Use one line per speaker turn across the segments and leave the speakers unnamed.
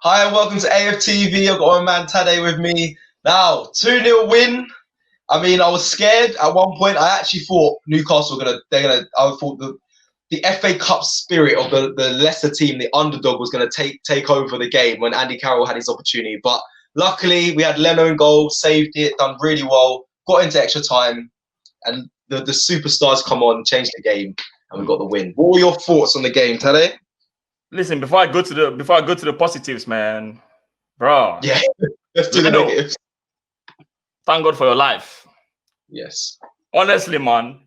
Hi and welcome to AFTV. I've got my man Tade with me. Now, 2-0 win. I mean, I was scared at one point. I actually thought Newcastle I thought the FA Cup spirit of the lesser team, the underdog, was gonna take over the game when Andy Carroll had his opportunity. But luckily we had Leno in goal, saved it, done really well, got into extra time, and the superstars come on, changed the game, and we got the win. What were your thoughts on the game, Tade?
Listen, before I go to the positives, man, bro.
Yeah, let's do the negatives.
Thank God for your life.
Yes.
Honestly, man,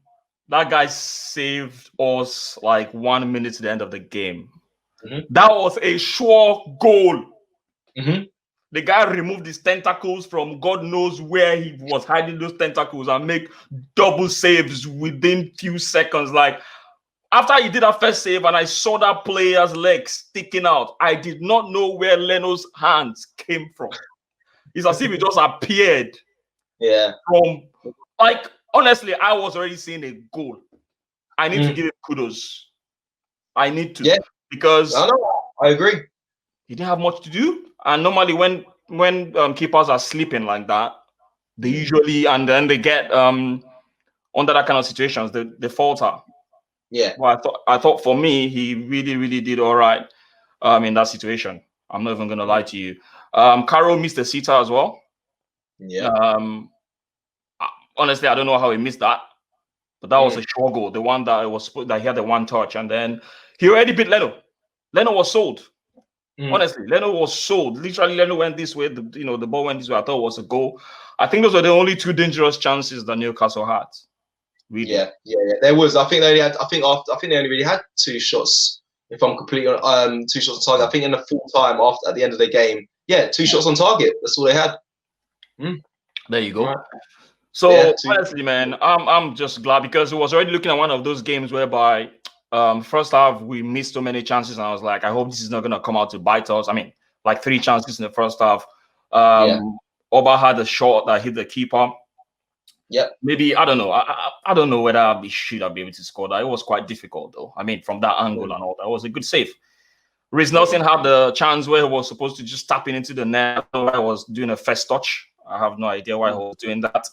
that guy saved us like 1 minute to the end of the game. That was a sure goal. The guy removed his tentacles from God knows where he was hiding those tentacles and make double saves within few seconds. Like, after he did that first save and I saw that player's legs sticking out, I did not know where Leno's hands came from. It's as if it just appeared.
Yeah.
From, like, honestly, I was already seeing a goal. I need to give him kudos. I need to.
Yeah.
Because
I agree.
He didn't have much to do. And normally when keepers are sleeping like that, they usually, and then they get under that kind of situations, they falter.
Yeah.
Well, I thought for me, he really did all right in that situation. I'm not even gonna lie to you. Carroll missed the sitter as well.
Yeah.
Honestly, I don't know how he missed that, but that was a sure goal. The one that he had the one touch, and then he already beat Leno. Leno was sold. Honestly, Leno was sold. Literally, Leno went this way. The ball went this way. I thought it was a goal. I think those were the only two dangerous chances that Newcastle had. Really.
Yeah. There was. I think they only had. I think they only really had 2 shots. If I'm completely 2 shots on target. I think in the full time at the end of the game, 2 shots on target. That's all they had.
There you go. Right. So honestly, man, I'm just glad because it was already looking at one of those games whereby first half we missed so many chances, and I was like, I hope this is not gonna come out to bite us. I mean, like 3 chances in the first half. Oba had a shot that hit the keeper. Maybe I don't know. I don't know whether we should have been able to score that. It was quite difficult though. I mean, from that angle and all that, it was a good save. Reece Nelson had the chance where he was supposed to just tap into the net. I don't know why he was doing a first touch. I have no idea why he was doing that.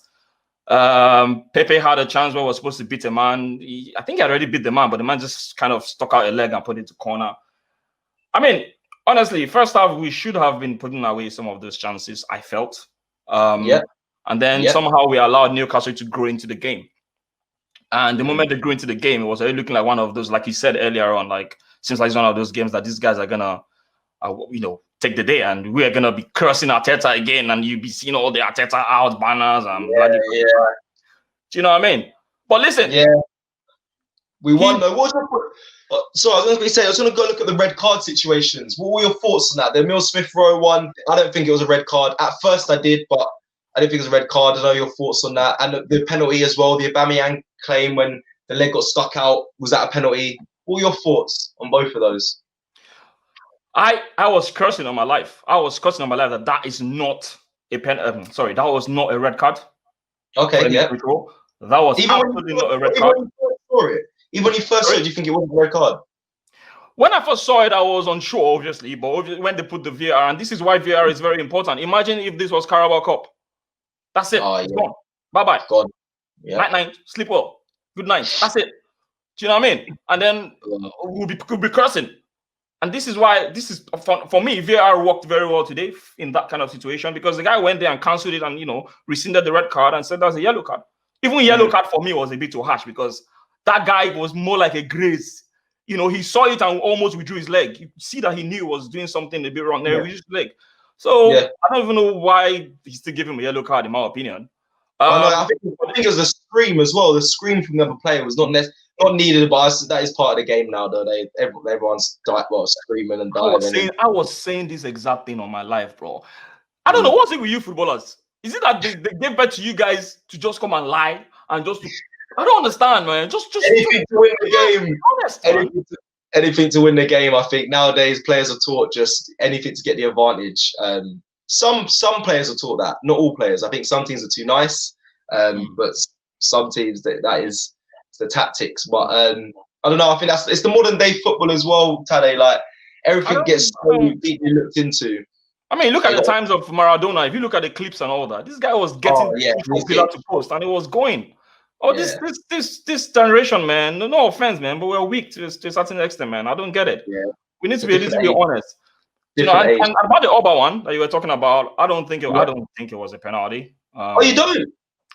Pepe had a chance where he was supposed to beat a man. I think he had already beat the man, but the man just kind of stuck out a leg and put it to corner. I mean, honestly, first half we should have been putting away some of those chances, I felt. And then somehow we allowed Newcastle to grow into the game. And the moment they grew into the game, it was already looking like one of those, like you said earlier on, like seems like it's one of those games that these guys are gonna, take the day, and we are gonna be cursing Arteta again, and you'll be seeing all the Arteta out banners and bloody. Do you know what I mean? But listen,
we won though. So I was going to say, I was going to go look at the red card situations. What were your thoughts on that? The Emile Smith-Rowe one, I don't think it was a red card. At first I did, but I didn't think it was a red card. I know your thoughts on that. And the penalty as well, the Aubameyang claim when the leg got stuck out, was that a penalty? What were your thoughts on both of those?
I was cursing on my life. I was cursing on my life that is not a that was not a red card.
Okay,
that was absolutely not a red card.
Even when you first saw it, do you think it was a red card?
When I first saw it, I was unsure, obviously. But when they put the VAR, and this is why VAR is very important. Imagine if this was Carabao Cup. That's it. It's gone. Bye-bye.
Gone.
Night. Sleep well. Good night. That's it. Do you know what I mean? And then we'll be cursing. And this is why, for me, VAR worked very well today in that kind of situation, because the guy went there and cancelled it and, rescinded the red card and said that's a yellow card. Even yellow card for me was a bit too harsh, because that guy was more like a graze. He saw it and almost withdrew his leg. You see that he knew he was doing something a bit wrong there with his leg. So I don't even know why he still gave him a yellow card, in my opinion.
I think it was the scream as well. The scream from the other player was not needed, but that is part of the game now, though. Everyone's screaming and dying.
I was saying this exact thing on my live, bro. I don't know, what's it with you footballers? Is it that they gave back to you guys to just come and lie and just I don't understand, man. Just
anything to win the game.
Honest,
anything to win the game. I think nowadays players are taught just anything to get the advantage. Some players are taught that, not all players. I think some teams are too nice, but some teams that is the tactics. But I don't know. I think it's the modern day football as well, Tade. Like everything gets so deeply looked into.
I mean, look at the times of Maradona. If you look at the clips and all that, this guy was getting from pillar to post, and it was going. Oh, this generation, man. No offense, man, but we're weak to a certain extent, man. I don't get it.
Yeah.
We need to be a little bit honest. You know, and about the Oba one that you were talking about, I don't think it was a penalty.
Oh, you don't?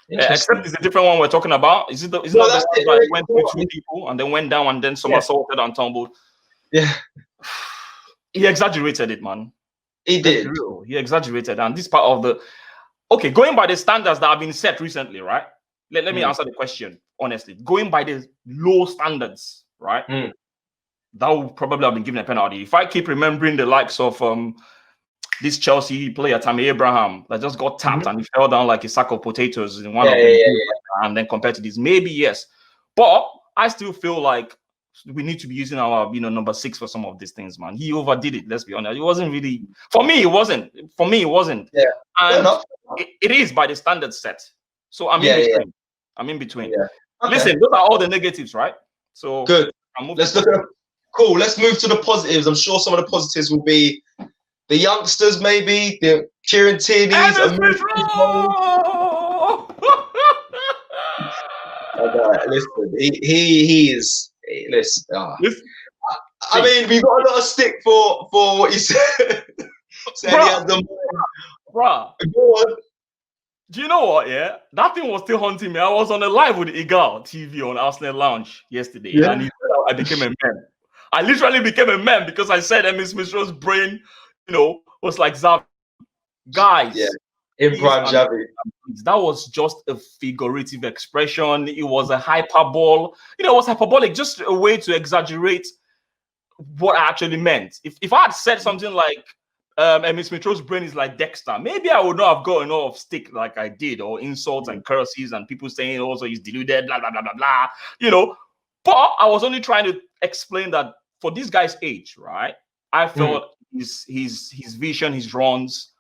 Except it's a different one we're talking about. Is it not the one that went through two people and then went down and then somersaulted and tumbled?
Yeah.
He exaggerated it, man.
He did.
He exaggerated. And this part of the going by the standards that have been set recently, right? Let me answer the question honestly. Going by the low standards, right? That would probably have been given a penalty. If I keep remembering the likes of this Chelsea player, Tammy Abraham, that just got tapped and he fell down like a sack of potatoes in one of them. And then compared to this, maybe yes. But I still feel like we need to be using our, number 6 for some of these things, man. He overdid it, let's be honest. It wasn't really, for me, it wasn't. Yeah. And it is by the standard set. So I'm in between. I'm in between. Yeah. Okay. Listen, those are all the negatives, right? So
good. Let's look at cool. Let's move to the positives. I'm sure some of the positives will be the youngsters, maybe the Kieran Tierney's. Listen, he is. Listen, I mean, we got a lot of stick for what he said.
Bruh. Go on. Do you know what? Yeah, that thing was still haunting me. I was on a live with Igal TV on ARSNEW Lounge yesterday, and he said I became a meme. I literally became a meme because I said Emile Smith-Rowe's brain, was like Xavi. Guys,
in prime Xavi.
That was just a figurative expression. It was a hyperbole. It was hyperbolic, just a way to exaggerate what I actually meant. If I had said something like Emile Smith-Rowe's brain is like Dexter, maybe I would not have gotten off stick like I did, or insults and curses and people saying also he's deluded, blah blah blah blah blah. But I was only trying to explain that for this guy's age, right? I felt his vision, his runs,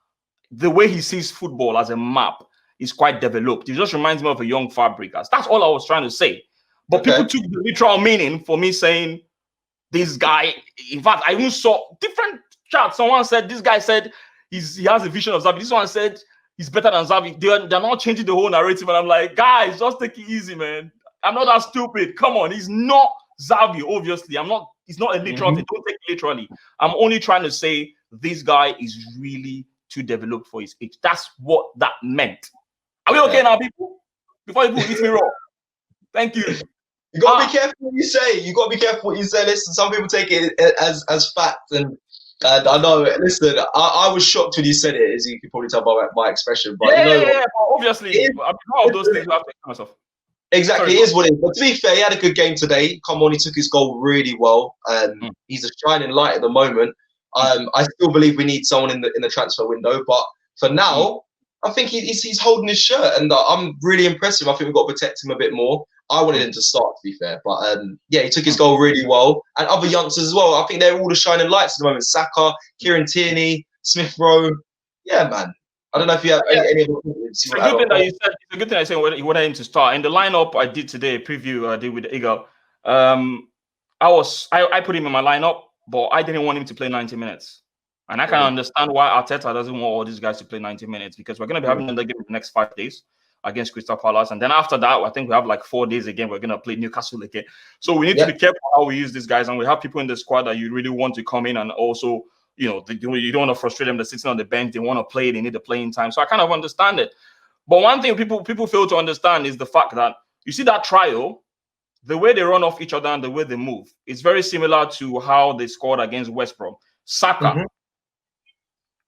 the way he sees football as a map is quite developed. It just reminds me of a young Fabregas. That's all I was trying to say. But people took the literal meaning for me saying this guy. In fact, I even saw different chat. Someone said this guy said he has a vision of Xavi. This one said he's better than Xavi. They're not changing the whole narrative, and I'm like, guys, just take it easy, man. I'm not that stupid. Come on, he's not Xavi. Obviously, I'm not. He's not a literal thing. Don't take it literally. I'm only trying to say this guy is really too developed for his age. That's what that meant. Are we okay now, people? Before you hit me raw. Thank you.
You gotta be careful what you say. You gotta be careful what you say. Listen, some people take it as fact, and I know. Listen, I was shocked when you said it, as you can probably tell by my expression. But
obviously, all those things I have to myself.
Exactly, it is what it is. But to be fair, he had a good game today. Come on, he took his goal really well. He's a shining light at the moment. I still believe we need someone in the transfer window, but for now, I think he's holding his shirt, and I'm really impressed with him. I think we've got to protect him a bit more. I wanted him to start, to be fair, but he took his goal really well, and other youngsters as well. I think they're all the shining lights at the moment. Saka, Kieran Tierney, Smith-Rowe. Yeah, man. I don't know if you have any other comments.
It's a good thing that you said. It's a good thing I said you wanted him to start. In the lineup I did today, preview I did with Eagle. I put him in my lineup, but I didn't want him to play 90 minutes. And I can understand why Arteta doesn't want all these guys to play 90 minutes, because we're going to be having another game in the next 5 days against Crystal Palace. And then after that, I think we have like 4 days again. We're going to play Newcastle again. So we need to be careful how we use these guys. And we have people in the squad that you really want to come in and also, you don't want to frustrate them. They're sitting on the bench. They want to play. They need the playing time. So I kind of understand it. But one thing people fail to understand is the fact that you see that trial, the way they run off each other and the way they move, it's very similar to how they scored against West Brom. Saka,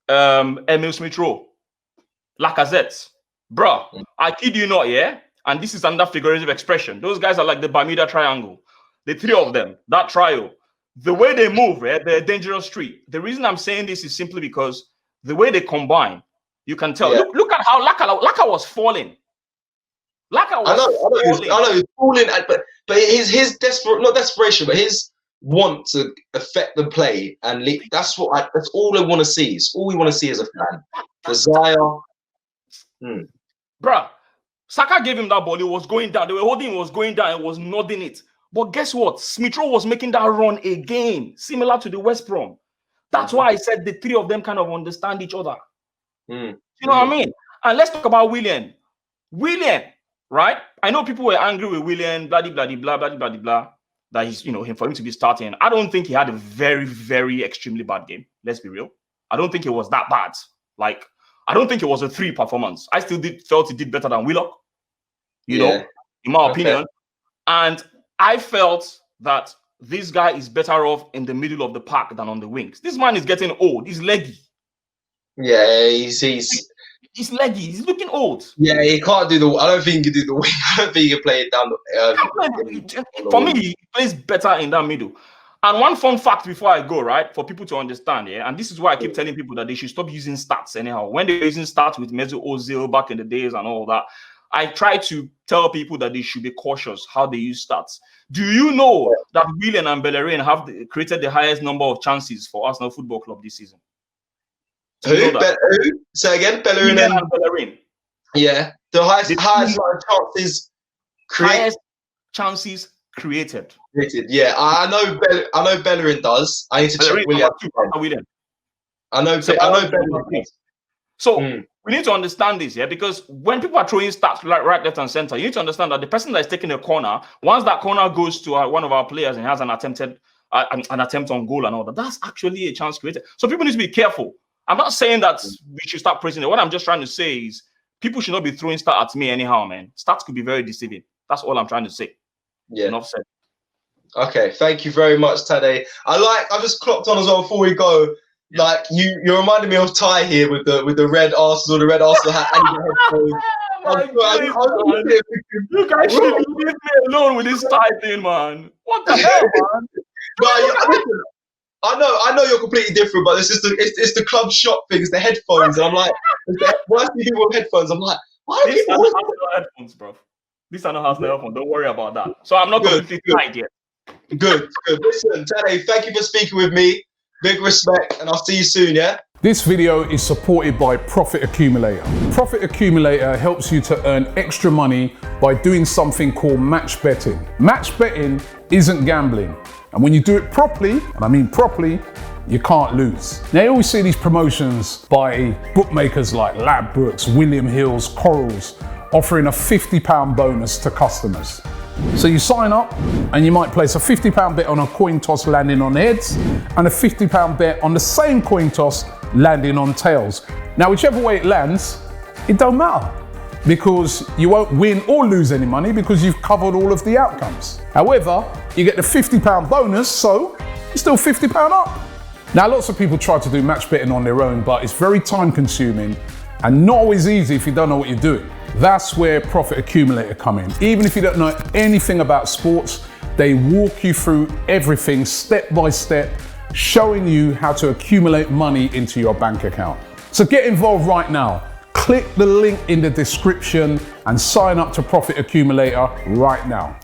Emile Smith-Rowe, Lacazette. Bro, I kid you not, and this is another figurative expression. Those guys are like the Bermuda Triangle. The three of them, that trio, the way they move, they're a dangerous street. The reason I'm saying this is simply because the way they combine, you can tell. Look at how Laca was falling. Laca was falling. I know he's falling, but his not desperation, but his want to affect the play and lead, that's all I want to see. It's all we want to see as a fan. Desire. Bruh, Saka gave him that ball. It was going down. They were holding it, was going down, and was nodding it. But guess what? Smith-Rowe was making that run again, similar to the West Brom. That's why I said the three of them kind of understand each other.
Mm.
You know what I mean? And let's talk about Willian. Willian, right? I know people were angry with Willian, blah, blah, blah, blah, blah, blah, blah, that he's, for him to be starting. I don't think he had a very, very extremely bad game. Let's be real. I don't think it was that bad. Like, I don't think it was a 3 performance. I still felt he did better than Willock, you know, in my opinion. And I felt that this guy is better off in the middle of the park than on the wings. This man is getting old. He's leggy.
Yeah, he's
leggy. He's looking old.
Yeah, he can't do the. I don't think he can do the wing. I don't think he can play it down.
For me, he plays better in that middle. And one fun fact before I go, right, for people to understand, and this is why I keep telling people that they should stop using stats anyhow. When they're using stats with Mesut Ozil back in the days and all that, I try to tell people that they should be cautious how they use stats. Do you know that Willian and Bellerin have created the highest number of chances for Arsenal Football Club this season?
Who? Say again, Bellerin and
Bellerin.
Yeah, the highest chances created.
Highest chances created.
Yeah, I know Bellerin does. I need to check Willian. I know Bellerin does.
So we need to understand this, because when people are throwing stats like right, left, and center, you need to understand that the person that is taking a corner, once that corner goes to one of our players and has an attempt on goal and all that, that's actually a chance created. So people need to be careful. I'm not saying that we should start praising it. What I'm just trying to say is people should not be throwing stats at me anyhow, man. Stats could be very deceiving. That's all I'm trying to say.
Yeah.
Enough said.
Okay, thank you very much, Tade. I just clocked on as well before we go. Like you reminded me of Ty here with the red Arsenal, the red Arsenal hat and the headphones.
You guys should leave me alone with this Ty thing, man. What the hell, man?
I know you're completely different, but it's the club shop thing. It's the headphones. And I'm like, why do you do with headphones? I'm like, why do people
with headphones, bro? These are not Arsenal headphones. Don't worry about that. So I'm not completely tied yet.
Good. Listen, Tade, thank you for speaking with me. Big respect, and I'll see you soon, yeah?
This video is supported by Profit Accumulator. Profit Accumulator helps you to earn extra money by doing something called match betting. Match betting isn't gambling. And when you do it properly, and I mean properly, you can't lose. Now you always see these promotions by bookmakers like Ladbrokes, William Hill's, Corals, offering a £50 bonus to customers. So you sign up and you might place a £50 bet on a coin toss landing on heads and a £50 bet on the same coin toss landing on tails. Now whichever way it lands, it don't matter because you won't win or lose any money because you've covered all of the outcomes. However, you get the £50 bonus, so you're still £50 up. Now lots of people try to do match betting on their own, but it's very time consuming and not always easy if you don't know what you're doing. That's where Profit Accumulator come in. Even if you don't know anything about sports, they walk you through everything step by step, showing you how to accumulate money into your bank account. So get involved right now. Click the link in the description and sign up to Profit Accumulator right now.